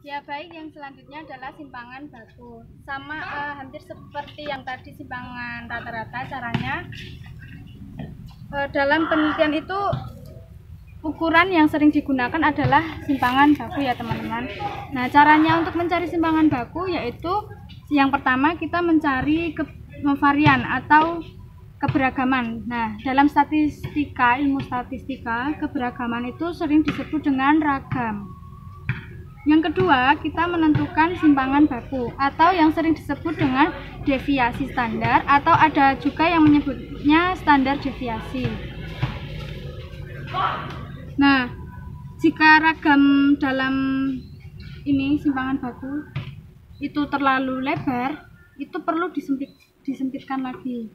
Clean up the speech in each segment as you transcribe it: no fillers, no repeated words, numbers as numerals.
Ya baik, yang selanjutnya adalah simpangan baku. Sama hampir seperti yang tadi simpangan rata-rata caranya. Dalam penelitian itu ukuran yang sering digunakan adalah simpangan baku ya teman-teman. Nah, caranya untuk mencari simpangan baku yaitu yang pertama kita mencari varian atau keberagaman. Nah, dalam statistika, ilmu statistika, keberagaman itu sering disebut dengan ragam. Yang kedua, kita menentukan simpangan baku atau yang sering disebut dengan deviasi standar, atau ada juga yang menyebutnya standar deviasi. Nah, jika ragam dalam ini simpangan baku itu terlalu lebar, itu perlu disempitkan lagi.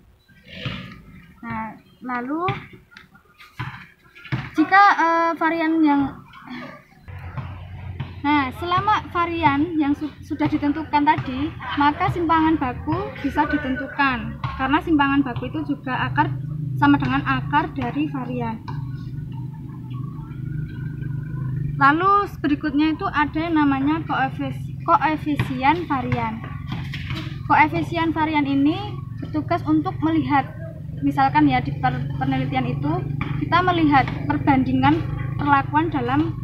Nah, lalu jika varian yang selama varian yang sudah ditentukan tadi, maka simpangan baku bisa ditentukan, karena simpangan baku itu juga sama dengan akar dari varian. Lalu berikutnya itu ada yang namanya koefisien varian. Koefisien varian ini bertugas untuk melihat, misalkan ya di penelitian itu kita melihat perbandingan perlakuan dalam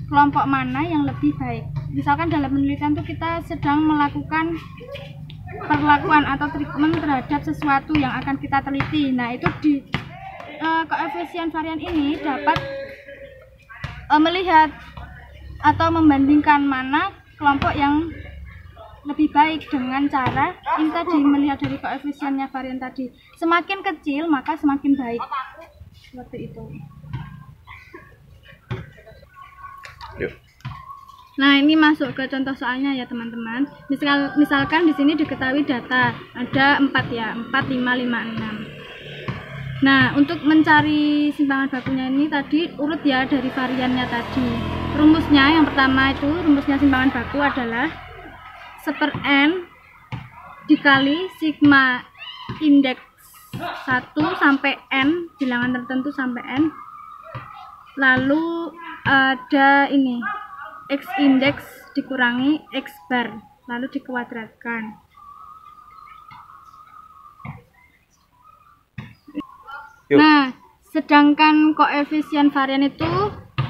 kelompok mana yang lebih baik. Misalkan dalam penelitian itu kita sedang melakukan perlakuan atau treatment terhadap sesuatu yang akan kita teliti. Nah, itu di koefisien varian ini dapat melihat atau membandingkan mana kelompok yang lebih baik dengan cara ini tadi, melihat dari koefisiennya varian tadi. Semakin kecil maka semakin baik. Seperti itu. Nah, ini masuk ke contoh soalnya ya teman-teman. Misalkan di sini diketahui data ada 4 ya, 4, 5, 5, 6. Nah, untuk mencari simpangan bakunya ini tadi urut ya dari variannya tadi. Rumusnya yang pertama itu, rumusnya simpangan baku adalah 1/n dikali sigma indeks 1 sampai n, bilangan tertentu sampai n. Lalu ada ini x indeks dikurangi x bar, lalu dikuadratkan. Nah, sedangkan koefisien varian itu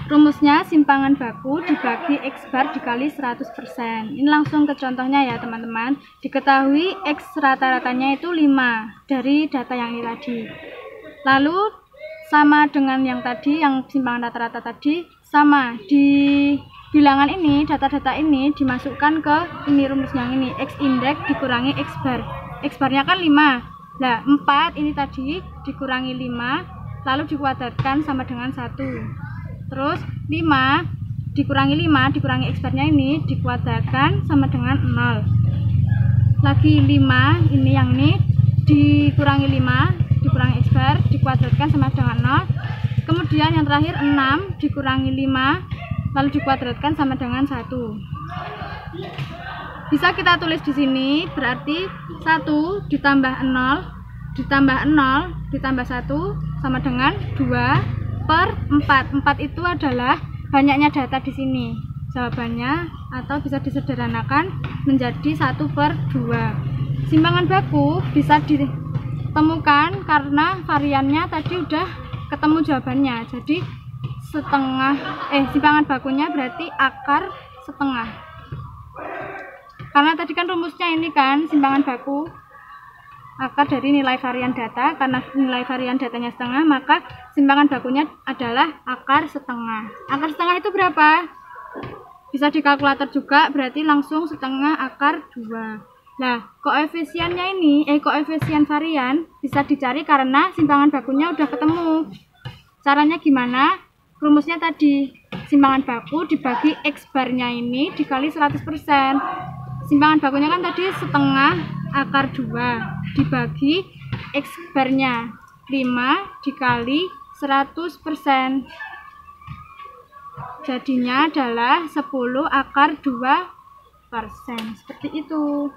rumusnya simpangan baku dibagi x bar dikali 100%. Ini langsung ke contohnya ya teman-teman. Diketahui x rata-ratanya itu 5 dari data yang ini tadi. Lalu sama dengan yang tadi, yang simpangan rata-rata tadi, sama di bilangan ini, data-data ini dimasukkan ke ini rumusnya yang ini, x indeks dikurangi x bar. X barnya kan 5. Nah, 4 ini tadi dikurangi 5, lalu dikuadratkan sama dengan 1. Terus 5 dikurangi 5 dikurangi x barnya ini dikuadratkan sama dengan 0. Lagi 5 ini yang ini dikurangi 5 dikurangi x bar dikuadratkan sama dengan 0. Kemudian yang terakhir 6 dikurangi 5 lalu dikuadratkan sama dengan 1. Bisa kita tulis di sini, berarti 1 ditambah 0 ditambah 0 ditambah 1 sama dengan 2/4. 4 itu adalah banyaknya data di sini jawabannya, atau bisa disederhanakan menjadi 1/2. Simpangan baku bisa ditemukan karena variannya tadi udah ketemu jawabannya. Jadi simpangan bakunya berarti akar setengah. Karena tadi kan rumusnya ini kan simpangan baku akar dari nilai varian data. Karena nilai varian datanya setengah, maka simpangan bakunya adalah akar setengah. Akar setengah itu berapa? Bisa di kalkulator juga, berarti langsung setengah akar 2. Nah, koefisiennya ini, koefisien varian bisa dicari karena simpangan bakunya udah ketemu. Caranya gimana? Rumusnya tadi, simpangan baku dibagi x barnya ini dikali 100%. Simpangan bakunya kan tadi setengah akar 2 dibagi x barnya 5 dikali 100%. Jadinya adalah 10 akar 2%. Seperti itu.